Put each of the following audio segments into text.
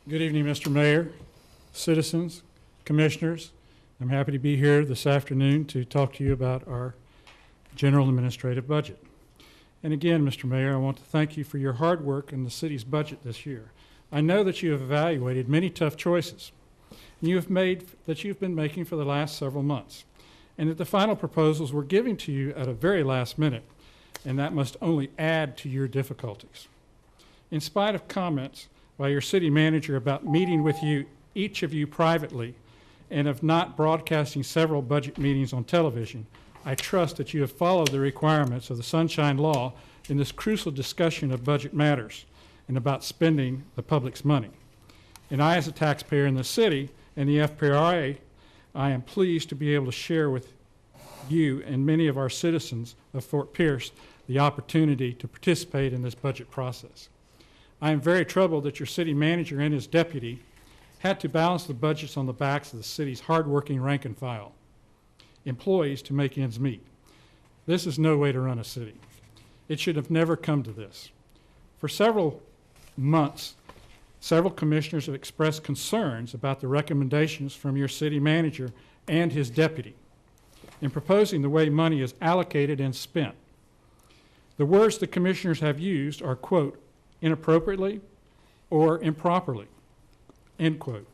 Good evening, Mr. Mayor, citizens, commissioners. I'm happy to be here this afternoon to talk to you about our general administrative budget. And again, Mr. Mayor, I want to thank you for your hard work in the city's budget this year. I know that you have evaluated many tough choices you've been making for the last several months, and that the final proposals were given to you at a very last minute, and that must only add to your difficulties. In spite of comments by your city manager about meeting with you, each of you privately, and of not broadcasting several budget meetings on television, I trust that you have followed the requirements of the Sunshine Law in this crucial discussion of budget matters and about spending the public's money. And I, as a taxpayer in the city and the FPRA, I am pleased to be able to share with you and many of our citizens of Fort Pierce the opportunity to participate in this budget process. I am very troubled that your city manager and his deputy had to balance the budgets on the backs of the city's hardworking rank and file employees to make ends meet. This is no way to run a city. It should have never come to this. For several months, several commissioners have expressed concerns about the recommendations from your city manager and his deputy in proposing the way money is allocated and spent. The words the commissioners have used are, quote, inappropriately or improperly, end quote.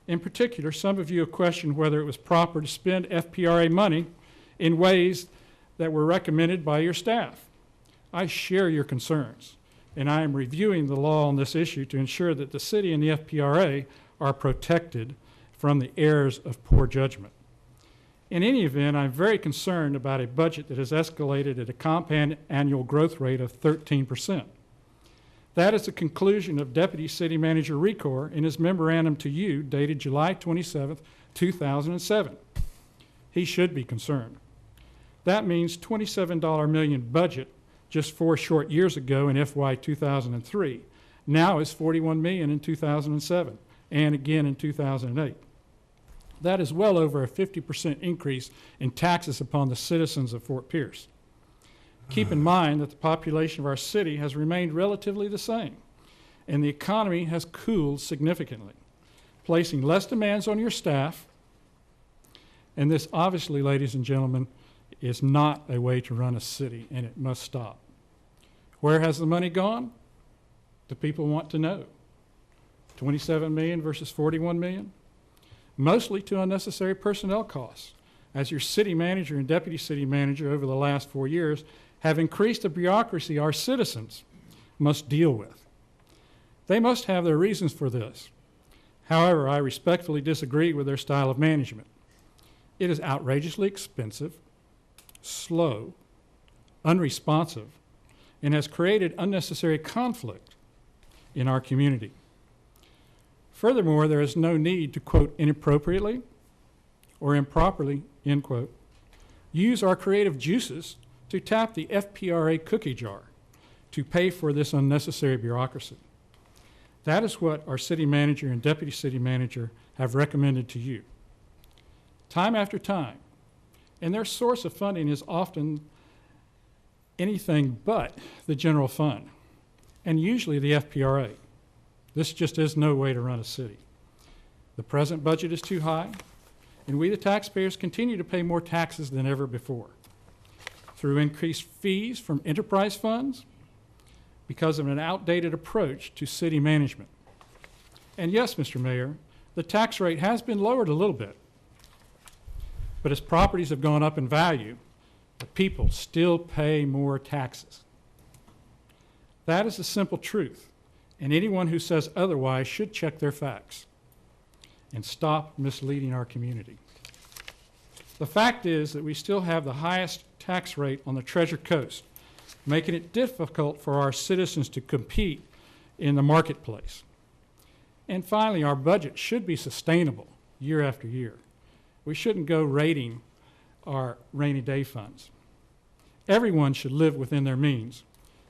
In particular, some of you have questioned whether it was proper to spend FPRA money in ways that were recommended by your staff. I share your concerns, and I am reviewing the law on this issue to ensure that the city and the FPRA are protected from the errors of poor judgment. In any event, I'm very concerned about a budget that has escalated at a compound annual growth rate of 13%. That is the conclusion of Deputy City Manager Recor in his memorandum to you dated July 27, 2007. He should be concerned. That means $27 million budget just 4 short years ago in FY 2003 now is $41 million in 2007 and again in 2008. That is well over a 50% increase in taxes upon the citizens of Fort Pierce. Keep in mind that the population of our city has remained relatively the same, and the economy has cooled significantly, placing less demands on your staff. And this obviously, ladies and gentlemen, is not a way to run a city, and it must stop. Where has the money gone? The people want to know. 27 million versus 41 million? Mostly to unnecessary personnel costs, as your city manager and deputy city manager over the last 4 years have increased the bureaucracy our citizens must deal with. They must have their reasons for this. However, I respectfully disagree with their style of management. It is outrageously expensive, slow, unresponsive, and has created unnecessary conflict in our community. Furthermore, there is no need to, quote, inappropriately or improperly, end quote, use our creative juices to tap the FPRA cookie jar to pay for this unnecessary bureaucracy. That is what our city manager and deputy city manager have recommended to you, time after time. And their source of funding is often anything but the general fund, and usually the FPRA. This just is no way to run a city. The present budget is too high, and we, the taxpayers, continue to pay more taxes than ever before through increased fees from enterprise funds because of an outdated approach to city management. And yes, Mr. Mayor, the tax rate has been lowered a little bit, but as properties have gone up in value, the people still pay more taxes. That is the simple truth, and anyone who says otherwise should check their facts and stop misleading our community. The fact is that we still have the highest tax rate on the Treasure Coast, making it difficult for our citizens to compete in the marketplace. And finally, our budget should be sustainable year after year. We shouldn't go raiding our rainy day funds. Everyone should live within their means,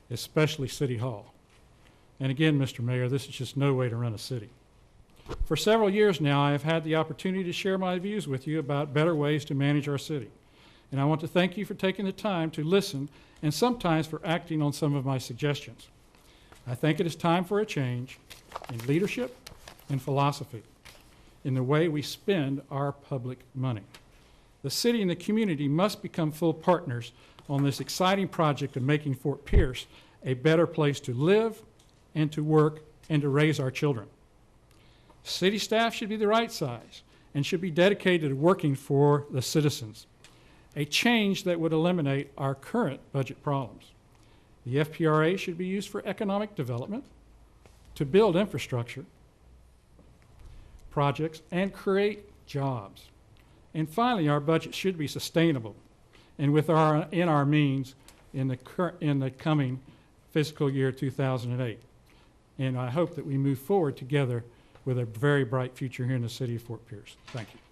especially City Hall. And again, Mr. Mayor, this is just no way to run a city. For several years now, I have had the opportunity to share my views with you about better ways to manage our city. And I want to thank you for taking the time to listen and sometimes for acting on some of my suggestions. I think it is time for a change in leadership and philosophy in the way we spend our public money. The city and the community must become full partners on this exciting project of making Fort Pierce a better place to live and to work and to raise our children. City staff should be the right size and should be dedicated to working for the citizens, a change that would eliminate our current budget problems. The FPRA should be used for economic development, to build infrastructure, projects, and create jobs. And finally, our budget should be sustainable and in our means in the coming fiscal year 2008. And I hope that we move forward together with a very bright future here in the city of Fort Pierce. Thank you.